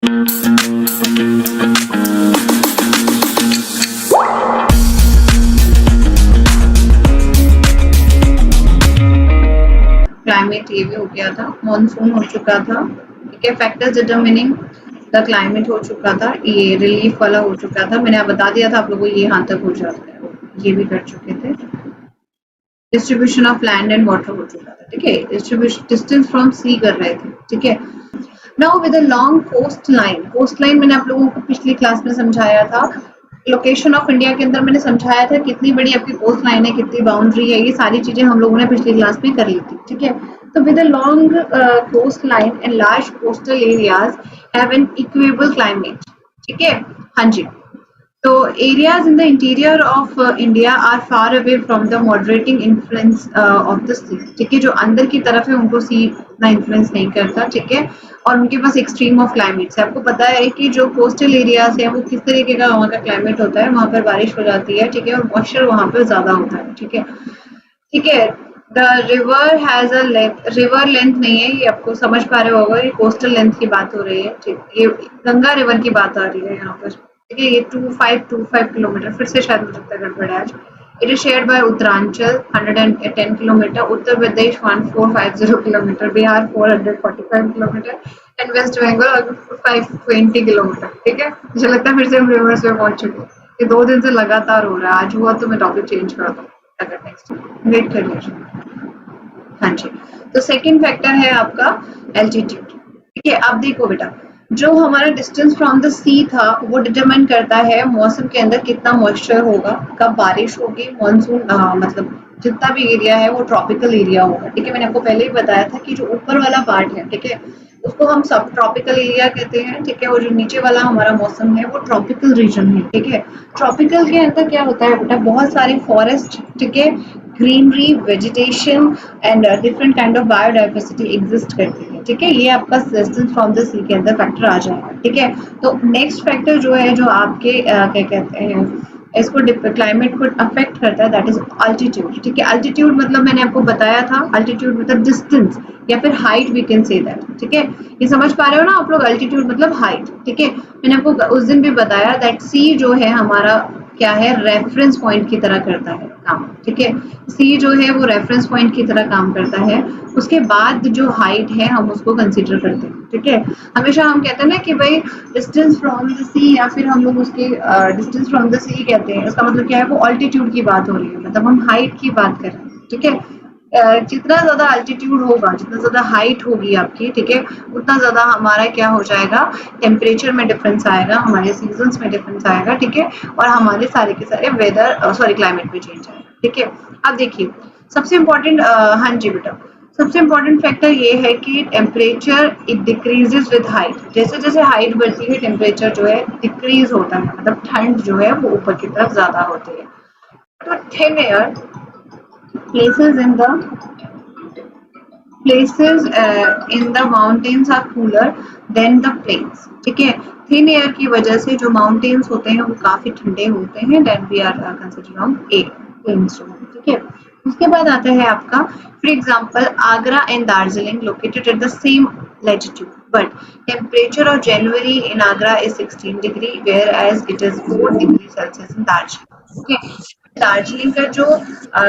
Climate ये भी हो गया था, मॉनसून हो चुका था, ठीक है। फैक्टर्स डिटरमिनिंग द क्लाइमेट हो चुका था, ये रिलीफ वाला हो चुका था, मैंने बता दिया था आप लोगों को ये यहाँ तक हो जाता है, ये भी कर चुके थे। Distribution of land and water हो चुका था, ठीक है। डिस्ट्रीब्यूशन डिस्टेंस फ्रॉम सी कर रहे थे, ठीक है। Now with a long coastline मैंने आप लोगों को पिछली क्लास में समझाया था, लोकेशन ऑफ इंडिया के अंदर मैंने समझाया था कितनी बड़ी आपकी कोस्ट लाइन है, कितनी बाउंड्री है, ये सारी चीजें हम लोगों ने पिछली क्लास में कर ली थी, ठीक है। तो with a long coastline and large coastal areas have an equable climate, ठीक है। हाँ जी। So areas in the interior of India are far away from the moderating influence of the sea, ठीक है। जो अंदर की तरफ है उनको सी इतना इन्फ्लुएंस नहीं करता, ठीक है। और उनके पास एक्सट्रीम ऑफ क्लाइमेट्स है। आपको पता है कि जो कोस्टल एरियाज है वो किस तरीके का वहाँ का क्लाइमेट होता है, वहाँ पर बारिश हो जाती है, ठीक है, और मॉइस्चर वहाँ पर ज्यादा होता है, ठीक है, ठीक है। The river has a length, river length नहीं है, ये आपको समझ पा रहे होगा, ये कोस्टल लेंथ की बात हो रही है, ठीक। ये गंगा रिवर की बात आ रही है यहाँ पर, ठीक है। ये 2525 किलोमीटर, फिर से शायद मुझे लगता है गड़बड़ है आज। It is shared by Uttaranchal 110 kilometre, Uttar Pradesh 1450 kilometre, Bihar 445 kilometre and West Bengal 520 kilometre, ठीक है। मुझे लगता है फिर से हम रिवर्स में पहुंच चुके हैं, ये 2 दिन से लगातार हो रहा है, आज हुआ तो मैं टॉपिक चेंज कर दूँ अगर नेक्स्ट वेट कर लीजिए। हाँ जी। तो सेकंड फैक्टर है आपका एल्टीट्यूड, ठीक है। अब देखो बेटा, जो हमारा डिस्टेंस फ्रॉम द सी था वो डिटरमाइन करता है मौसम के अंदर कितना मॉइस्चर होगा, कब बारिश होगी, मानसून मतलब जितना भी एरिया है वो ट्रॉपिकल एरिया होगा, ठीक है। मैंने आपको पहले ही बताया था कि जो ऊपर वाला पार्ट है, ठीक है, उसको हम सब ट्रॉपिकल एरिया कहते हैं, ठीक है। और जो नीचे वाला हमारा मौसम है वो ट्रॉपिकल रीजन है, ठीक है। ट्रॉपिकल के अंदर क्या होता है बेटा, बहुत सारे फॉरेस्ट, ठीक है, greenery, vegetation and different kind of biodiversity exist करती है, ठीक है। ये आपका डिस्टेंस फ्रॉम द सी के अंदर फैक्टर आ जाएगा, ठीक है। तो नेक्स्ट फैक्टर जो है, जो आपके क्या कहते हैं, इसको क्लाइमेट को अफेक्ट करता है, दैट इज अल्टीट्यूड, ठीक है। अल्टीट्यूड मतलब मैंने आपको बताया था, अल्टीट्यूड मतलब डिस्टेंस या फिर height we can say that, ठीक है। ये समझ पा रहे हो ना आप लोग, अल्टीट्यूड मतलब हाइट, ठीक है। मैंने आपको उस दिन भी बताया दैट सी जो है हमारा क्या है, रेफरेंस पॉइंट की तरह करता है काम, ठीक है। सी जो है वो रेफरेंस पॉइंट की तरह काम करता है, उसके बाद जो हाइट है हम उसको कंसीडर करते हैं, ठीक है। हमेशा हम कहते हैं ना कि भाई डिस्टेंस फ्रॉम द सी, या फिर हम लोग उसके डिस्टेंस फ्रॉम द सी कहते हैं, इसका मतलब क्या है, वो ऑल्टीट्यूड की बात हो रही है, मतलब हम हाइट की बात कर रहे हैं, ठीक है। जितना ज्यादा अल्टीट्यूड होगा, जितना ज्यादा हाइट होगी आपकी, ठीक है, उतना ज्यादा हमारा क्या हो जाएगा, टेम्परेचर में डिफरेंस आएगा, हमारे सीजन्स में डिफरेंस आएगा, ठीक है। और हमारे सारे के सारे वेदर सॉरी क्लाइमेट में चेंज आएगा, ठीक है। अब देखिए सबसे इम्पोर्टेंट, हाँ जी बेटा, सबसे इम्पोर्टेंट फैक्टर ये है कि temperature it decreases with height, जैसे जैसे हाइट बढ़ती है टेम्परेचर जो है डिक्रीज होता है, मतलब ठंड जो है वो ऊपर की तरफ ज्यादा होती है। तो thin air places in the mountains are cooler than the plains, ठीक है। थिन एयर की वजह से जो माउंटेन्स होते हैं वो काफी ठंडे होते हैं, then we are considering on a plains, ठीक है। उसके बाद आता है आपका for example Agra and Darjeeling located at the same latitude, but temperature of January in Agra is 16 degree, whereas it is 4 degree Celsius in Darjeeling, okay। Darjeeling का जो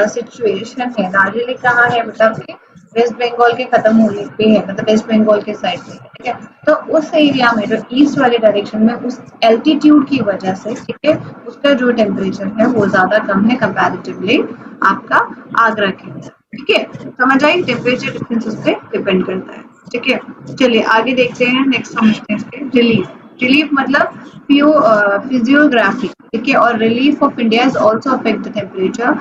situation है, दार्जिलिंग कहाँ है, मतलब कि वेस्ट बंगाल के खत्म होने पे है, मतलब वेस्ट बंगाल के साइड पे है, ठीक है। तो उस एरिया में जो ईस्ट वाले डायरेक्शन में उस एल्टीट्यूड की वजह से, ठीक है, उसका जो टेम्परेचर है वो ज्यादा कम है कंपैरेटिवली आपका आगरा के अंदर, ठीक है। समझ आई, टेम्परेचर डिफरेंस उस पर डिपेंड करता है, ठीक है। चलिए आगे देखते हैं, नेक्स्ट समझते हैं इसके रिलीफ। रिलीफ मतलब फिजियोग्राफी, ठीक है। और relief of India is also affect the temperature,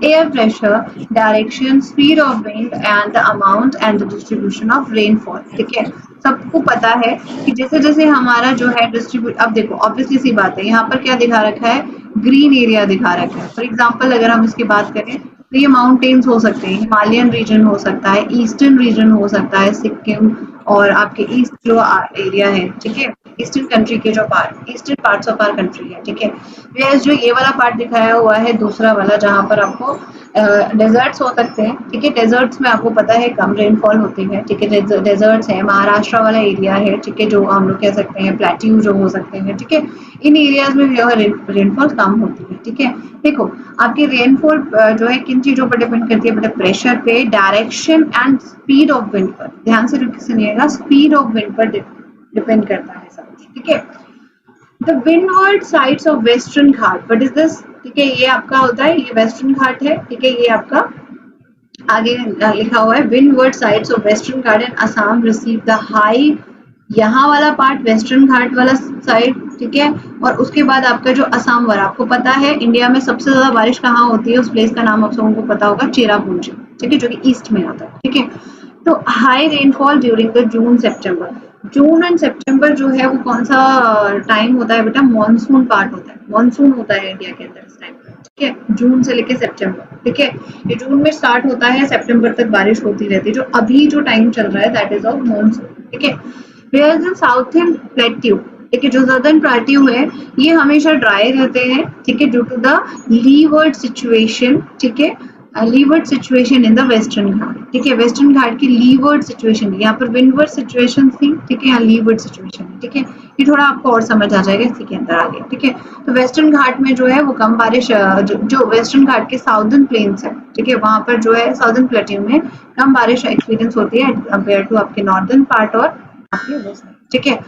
air pressure, direction, speed of wind and the amount and the distribution of rainfall, ठीक है। सबको पता है कि जैसे जैसे हमारा जो है डिस्ट्रीब्यूट, अब देखो ऑब्वियसली सी बात है, यहाँ पर क्या दिखा रखा है, ग्रीन एरिया दिखा रखा है। फॉर एग्जाम्पल अगर हम इसकी बात करें तो ये माउंटेन्स हो सकते हैं, हिमालयन रीजन हो सकता है, ईस्टर्न रीजन हो सकता है, सिक्किम और आपके ईस्ट जो एरिया है, ठीक है, ईस्टर्न कंट्री के जो eastern parts of our country है, ठीक है। वेयर्स जो ये वाला पार्ट दिखाया हुआ है दूसरा वाला, जहाँ पर आपको डेजर्ट्स हो सकते हैं, ठीक है। डेजर्ट्स में आपको पता है कम रेनफॉल होती है, ठीक है। डेजर्ट्स है, महाराष्ट्र वाला एरिया है, ठीक है, जो हम लोग कह सकते हैं प्लेट्यू जो हो सकते हैं, ठीक है। इन एरियाज में रेनफॉल कम होती है, ठीक है। देखो आपकी रेनफॉल जो है किन चीजों पर डिपेंड करती है बेटा, प्रेशर पे, direction and speed of wind पर। ध्यान से सुनिएगा, स्पीड ऑफ विंड पर डिपेंड करता है सब कुछ, ठीक है। The windward sides of western Ghat, what is this, ठीक है। ये आपका होता है, ये वेस्टर्न घाट है, ठीक है। ये आपका आगे लिखा हुआ है, windward sides of western Ghat and Assam receive the high, यहाँ वाला पार्ट वेस्टर्न घाट वाला साइड, ठीक है। और उसके बाद आपका जो असम वाला, आपको पता है इंडिया में सबसे ज्यादा बारिश कहाँ होती है, उस प्लेस का नाम आप सबों को पता होगा, चेरापूंजी, ठीक है, जो कि ईस्ट में आता है, ठीक है। तो high rainfall during the June September, June and September जो है वो कौन सा टाइम होता है बेटा, मॉनसून पार्ट होता है, मॉनसून होता है इंडिया के अंदर इस टाइम पर, ठीक है। जून से लेके सितंबर, ठीक है। ये जून में स्टार्ट होता है, सितंबर तक बारिश होती रहती है। जो अभी जो टाइम चल रहा है दैट इज ऑफ मॉनसून, ठीक है। वेयर्स इन साउथर्न प्लेट्यू, ठीक है, जो सदर्न प्लेट्यू है ये हमेशा ड्राई रहते हैं, ठीक है, due to the leeward situation, ठीक है, leeward situation in the Western Ghat, ठीक है। वेस्टर्न घाट की लीवर्ड सिचुएशन, यहाँ पर विंडवर्ड सिचुएशन थी, ठीक है, यहाँ लीवर्ड सिचुएशन, ठीक है। ये थोड़ा आपको और समझ आ जाएगा इसी के अंदर आगे, ठीक है। तो वेस्टर्न घाट में जो है वो कम बारिश, जो वेस्टर्न घाट के साउदर्न प्लेन्स है, ठीक है, वहां पर जो है साउदर्न प्लेट्यू में कम बारिश एक्सपीरियंस होती है कंपेयर टू आपके नॉर्दर्न पार्ट और आपके वेस्ट, ठीक है।